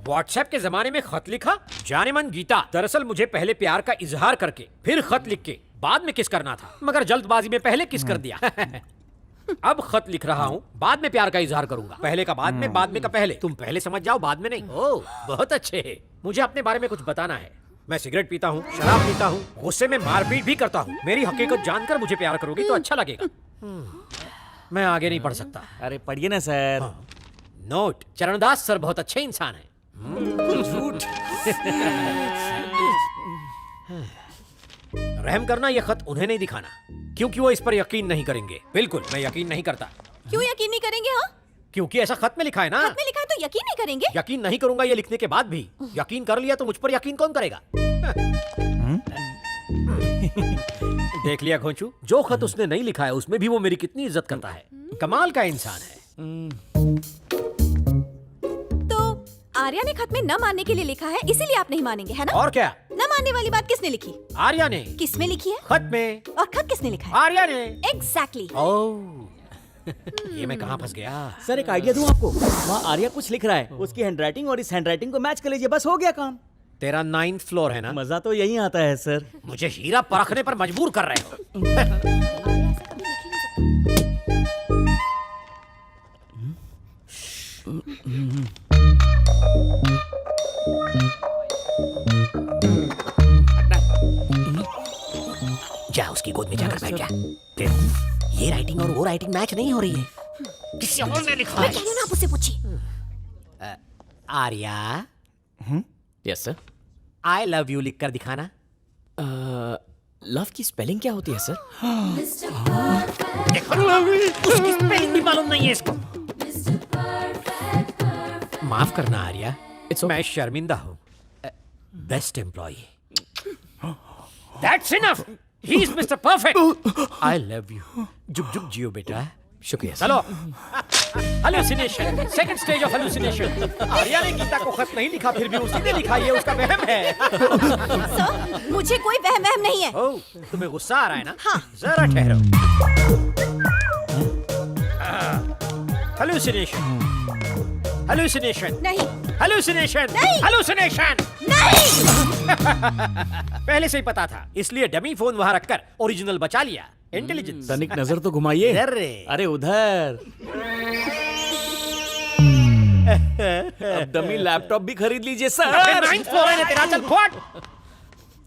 WhatsApp के जमाने में खत लिखा? जाने मन गीता, दरअसल मुझे पहले प्यार का इजहार करके फिर खत लिख के बाद में किस करना था, मगर जल्दबाजी में पहले किस कर दिया। अब खत लिख रहा हूँ, बाद में प्यार का इजहार करूंगा। पहले का बाद में, बाद में का पहले। तुम पहले समझ जाओ, बाद में नहीं। ओह, बहुत अच्छे। मुझे अपने बारे में कुछ बताना है। मैं सिगरेट पीता हूँ, शराब पीता हूँ, गुस्से में मारपीट भी करता हूँ। मेरी हकीकत जानकर मुझे प्यार करोगी तो अच्छा लगेगा। मैं आगे नहीं पढ़ सकता। अरे पढ़िए ना सर। हाँ। नोट, चरणदास सर बहुत अच्छे इंसान हैं। झूठ। रहम करना, ये खत उन्हें नहीं दिखाना, क्योंकि वो इस पर यकीन नहीं करेंगे। बिल्कुल, मैं यकीन नहीं करता। क्यों यकीन नहीं करेंगे? हाँ, क्योंकि ऐसा खत में लिखा है ना। खत में लिखा है तो यकीन नहीं करेंगे? यकीन नहीं करूंगा ये लिखने के बाद भी। यकीन कर लिया तो मुझ पर यकीन कौन करेगा? देख लिया घोंचू, जो खत उसने नहीं लिखा है उसमें भी वो मेरी कितनी इज्जत करता है। कमाल का इंसान है। तो आर्या ने खत में न मानने के लिए लिखा है, इसीलिए आप नहीं मानेंगे, है ना? और क्या? न मानने वाली बात किसने लिखी? आर्या ने। किसमें लिखी है? खत में। और खत किसने लिखा है? आर्या ने। एग्जैक्टली। ओह, ये मैं कहाँ फंस गया? सर एक आइडिया दूं आपको। वहाँ आर्या कुछ लिख रहा है, उसकी हैंडराइटिंग और इस हैंडराइटिंग को मैच कर लीजिए, बस हो गया काम। तेरा 9th फ्लोर है ना? मजा तो यही आता है सर। मुझे हीरा परखने पर मजबूर कर रहे हो। आर्या ऐसा कभी लिख ही नहीं जा उसकी गोद में जाकर बैठ जा। देखो, ये राइटिंग और वो राइटिंग मैच नहीं हो रही है। किसी और ने लिखा मैं है। कह रही हूँ ना, आप उससे पूछिए। Arya, yes sir. I love you लिखकर दिखाना। लव की स्पेलिंग क्या होती है सर? देखो, उसकी स्पेलिंग भी मालूम नहीं है इसको। माफ करना आर्या, मैं शर्मिंदा हूँ। Best employee. That's enough. He is Mr. Perfect. I love you. जुग जुग जियो बेटा। शुक्रिया सर। चलो। Hallucination. Second stage of hallucination. Arya ने गीता को खत नहीं लिखा, फिर भी उसी ने लिखा, ये उसका वहम है। सर, मुझे कोई वहम नहीं है। ओह, तुम्हें गुस्सा आ रहा है ना? हाँ। जरा ठहरो। Hallucination. Hallucination. नहीं, Hallucination. नहीं। Hallucination. नहीं। पहले से ही पता था, इसलिए डमी फोन वहां रखकर ओरिजिनल बचा लिया। इंटेलिजेंस। तनिक नजर तो घुमाइए। अरे। अरे उधर। अब डमी लैपटॉप भी खरीद लीजिए सर। 9th फ्लोर है ना तेरा, चल फट।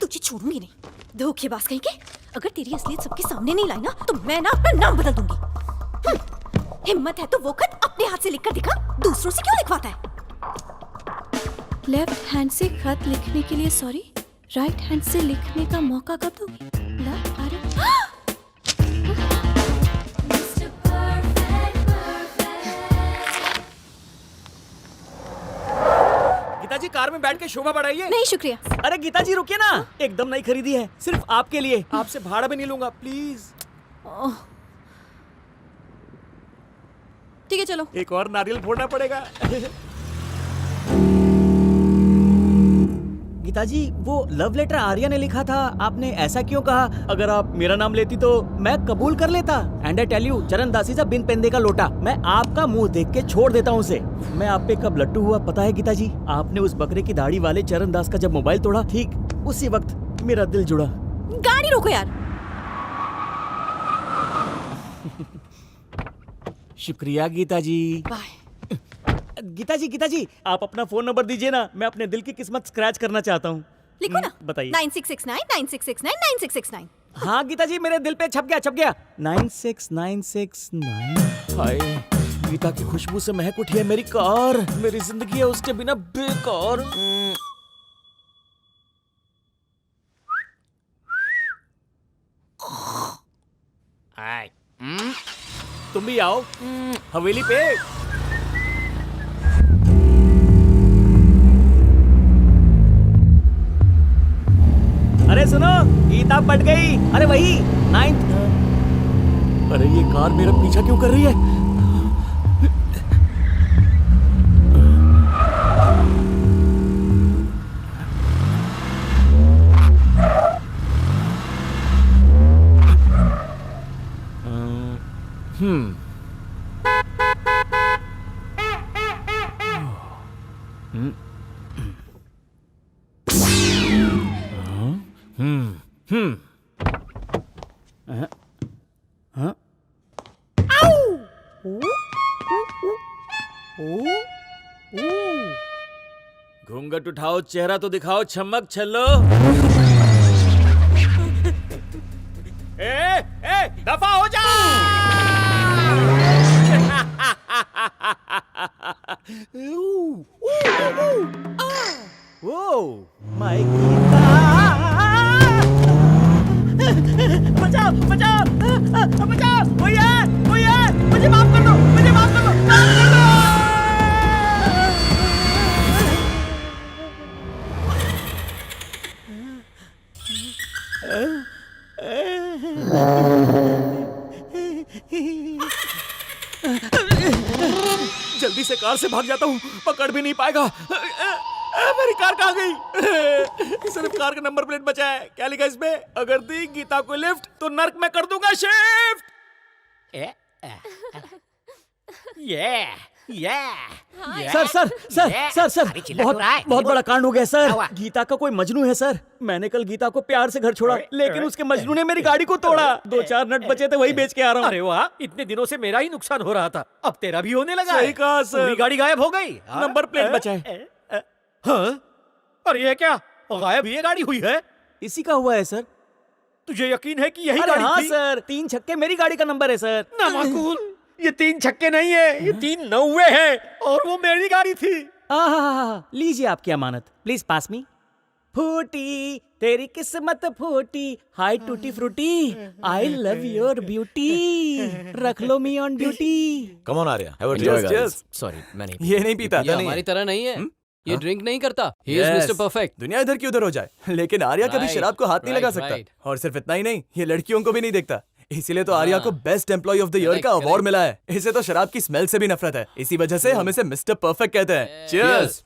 तुझे छोड़ूंगी नहीं, धोखेबाज कहीं के। अगर तेरी असलियत सबके सामने नहीं लाई ना, तो मैं ना अपना नाम बदल दूंगी। हिम्मत है तो वो खत अपने हाथ से लिखकर दिखा, दूसरों से क्यों लिखवाता है? लेफ्ट हैंड से खत लिखने के लिए सॉरी, राइट हैंड से लिखने का मौका कब दोगी? लव आर्या। गीता जी कार में बैठ के शोभा बढ़ाइए। नहीं शुक्रिया। अरे गीता जी रुकिए ना, एकदम नई खरीदी है, सिर्फ आपके लिए। आपसे भाड़ा भी नहीं लूंगा, प्लीज। ठीक है चलो। एक और नारियल फोड़ना पड़ेगा। गीता जी, वो लव लेटर आर्या ने लिखा था, आपने ऐसा क्यों कहा? अगर आप मेरा नाम लेती तो मैं कबूल कर लेता। एंड आई टेल यू, चरणदासी सा बिन पेंदे का लोटा, मैं आपका मुंह देख के छोड़ देता हूँ उसे। मैं आप पे कब लट्टू हुआ पता है गीता जी? आपने उस बकरे की दाढ़ी वाले चरणदास का जब मोबाइल तोड़ा, ठीक उसी वक्त मेरा दिल जुड़ा। गाड़ी रोको यार। शुक्रिया गीता जी। बाय। गीता जी आप अपना फोन नंबर दीजिए ना, मैं अपने दिल की किस्मत स्क्रैच करना चाहता हूँ। लिखो ना। बताइए। 9669 9669 9669। हाँ गीता जी, मेरे दिल पे छप गया 96969। हाय, गीता की खुशबू से महक उठी है मेरी कार। मेरी जिंदगी है उसके बिना बेकार। तुम भी आओ हवेली पे। अरे सुनो, गीता पट गई। अरे वही 9th। अरे ये कार मेरा पीछा क्यों कर रही है? घूंघट उठाओ, चेहरा तो दिखाओ, छमक छल्लो। दफा हो जा। ओ माय गीता, बचाओ बचाओ बचाओ, भैया भैया, मुझे माफ कर दो, मुझे माफ कर दो, माफ कर दो। जल्दी से कार से भाग जाता हूँ, पकड़ भी नहीं पाएगा। मेरी कार कहाँ गई? सिर्फ कार का नंबर प्लेट बचा है। क्या लिखा इसमें? अगर दी गीता को लिफ्ट तो नर्क में कर दूंगा shift. Sir sir sir sir sir, बहुत बड़ा कांड हो गया सर। गीता का कोई मजनू है सर। मैंने कल गीता को प्यार से घर छोड़ा, लेकिन उसके मजनू ने मेरी गाड़ी को तोड़ा। 2-4 नट बचे थे, वही बेच के आ रहा हूँ। अरे वाह, इतने दिनों से मेरा ही नुकसान हो रहा था, अब तेरा भी होने लगा। सही कहा सर। पूरी गाड़ी गायब हो गई। नंबर प्लेट बचा है। हाँ? अरे ये क्या, गायब ये गाड़ी हुई है? इसी का हुआ है सर। तुझे यकीन है कि यही अरे गाड़ी हाँ थी? सर, 3 छक्के मेरी गाड़ी का नंबर है सर। नामाकूल, ये 3 छक्के नहीं है, ये 3 नौवे हैं, और वो मेरी गाड़ी थी। लीजिए आपकी अमानत, प्लीज पास मी। फूटी तेरी किस्मत फूटी, hi tutti frutti, I love your beauty, रख लो me on duty. Come on Arya, have a Enjoy, drink. guys. Sorry, मैं नहीं। ये नहीं पीता, ये नहीं हमारी है। तरह नहीं है। ये ड्रिंक नहीं करता। He is Yes. Mr. Perfect. दुनिया इधर की उधर हो जाए, लेकिन आर्या कभी Right, शराब को हाथ नहीं right, लगा सकता। right. और सिर्फ इतना ही नहीं, ये लड़कियों को भी नहीं देखता। इसीलिए तो आर्या को best employee of the year का Correct, अवार्ड correct. मिला है। इसे तो शराब की स्मेल से भी नफरत है, इसी वजह से हम इसे मिस्टर परफेक्ट कहते हैं। Cheers.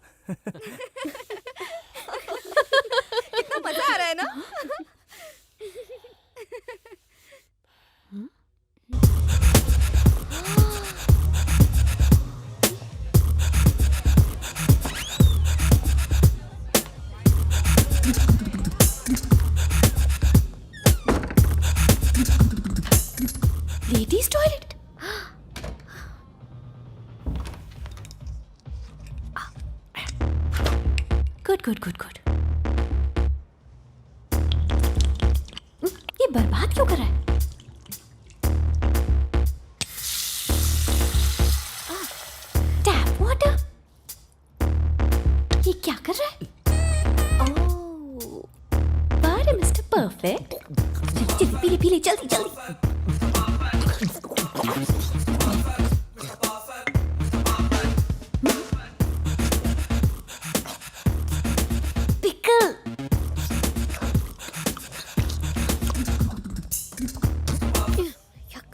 कितना मजा आ रहा है ना? Ladies toilet. Good good good good. ये बर्बाद क्यों कर रहा है? Tap water. ये क्या कर रहा है? ओह, बारे मिस्टर परफेक्ट। जल्दी जल्दी पी ले जल्दी जल्दी। Pickle. Yuck.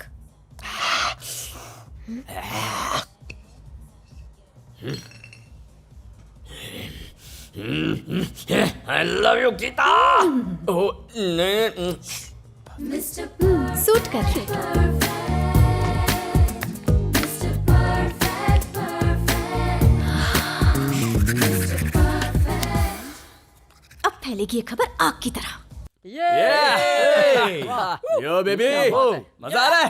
I love you, Gita. Oh, नहीं। सूट कर रहे। अब फैलेगी ये खबर आग की तरह। यो बेबी, मजा आ रहा है।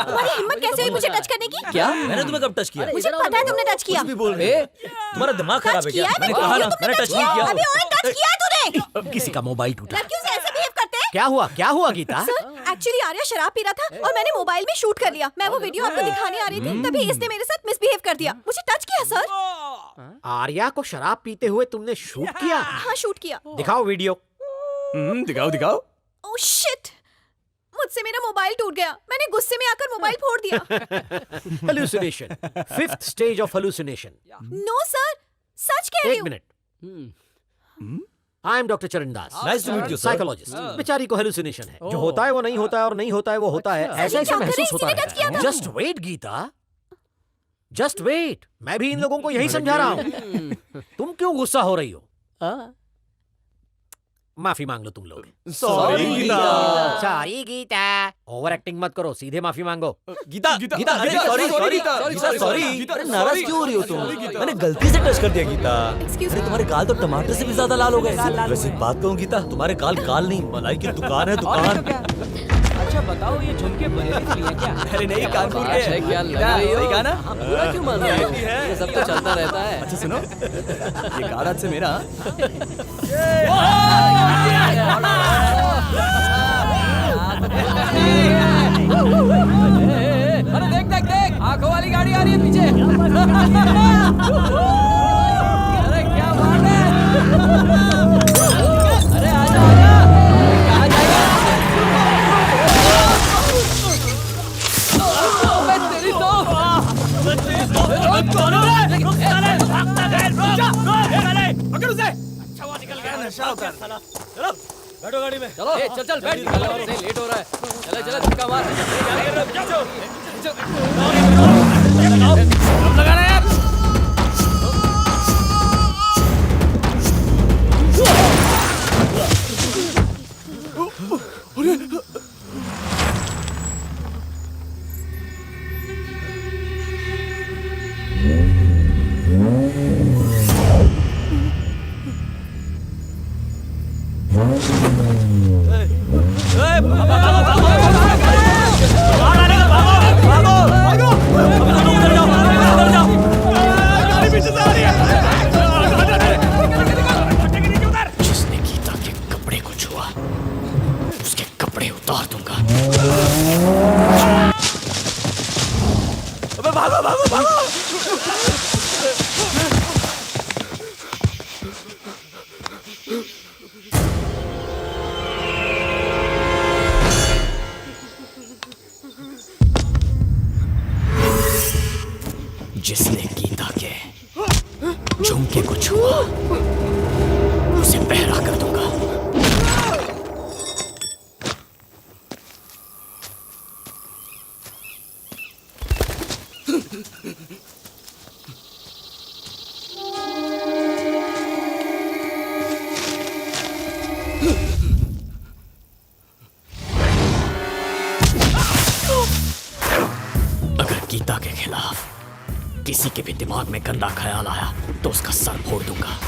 तुम्हारी हिम्मत कैसे हुई मुझे टच करने की? क्या? मैंने तुम्हें कब टच किया? मुझे पता है तुमने टच किया। भी बोल रहे हो? तुम्हारा दिमाग खराब है टच किया क्या? है, मैंने मैं कहा बोल रही ना, हूँ, तुमने मैंने टच नहीं किया। अभी और टच किया है तूने। किसी का मोबाइल टूटा। लड़कियों से ऐसे बिहेव करते हैं? क्या हुआ गीता? सर, एक्चुअली आर्या शराब पी रहा था और मैंने मोबाइल में शूट कर लिया। मैं वो वीडियो आपको दिखाने आ रही थी, तभी इसने मेरे साथ मिसबिहेव कर दिया। मुझे टच किया सर। आर्या को शराब पीते हुए तुमने शूट किया? हाँ, शूट किया। दिखाओ वीडियो। दिखाओ दिखाओ। ओह शिट, मुझसे मेरा मोबाइल टूट गया। मैंने गुस्से में आकर मोबाइल फोड़ दिया। Hallucination. 5th stage of hallucination. No sir, सच कह रही एक हूँ। मिनट। I am doctor Charan Das, Nice to meet you, sir. Psychologist. बेचारी को हेलुसिनेशन है, जो होता है वो नहीं होता है और नहीं होता है वो होता है, ऐसा ऐसा क्या कर रहे महसूस हैं? होता इसने touch किया है। था। Just wait Geeta, just wait. मैं भी इन लोगों को यही समझा रहा हूँ। तुम क्यों गुस्सा हो रही हो? माफी मांग लो तुम लोग। Sorry Geeta. Sorry Geeta. Overacting मत करो, सीधे माफी मांगो। गीता गीता अरे Geeta, sorry sorry, sorry Geeta, Geeta sorry Geeta, अरे sorry, नाराज क्यों हो रही हो तुम? sorry, गीता। मैंने गलती से टच कर दिया गीता। Excuse अरे me? तुम्हारे गाल तो टमाटर से भी ज्यादा लाल हो गए। वैसे एक बात कहूँ गीता, तुम्हारे गाल गाल नहीं मलाई की दुकान है दुकान। अच्छा बताओ ये झुमके बरेली के लिए क्या? अरे नहीं कानपुर बात है क्या लग रही हो? सही कहा ना? बुरा क्यों मान रहे हो? ये सब तो चलता रहता है। अच्छा सुनो, ये कार आज से मेरा। अरे देख देख देख आंखों वाली गाड़ी आ रही है पीछे। अरे क्या बात है। अरे आजा आजा। कहाँ जाएगा? अबे तेरी तो। बैठो गाड़ी में। चलो चल चल बैठ निकल वहाँ से, लेट हो रहा है। चले चले धक्का मार। लगाना यार। जिसने गीता के कपड़े को छुआ उसके कपड़े उतार दूंगा। जिसने गीता के झुमके को छुआ उसे बहरा कर दूंगा। अगर गीता के खिलाफ किसी के भी दिमाग में गंदा ख्याल आया तो उसका सर फोड़ दूंगा।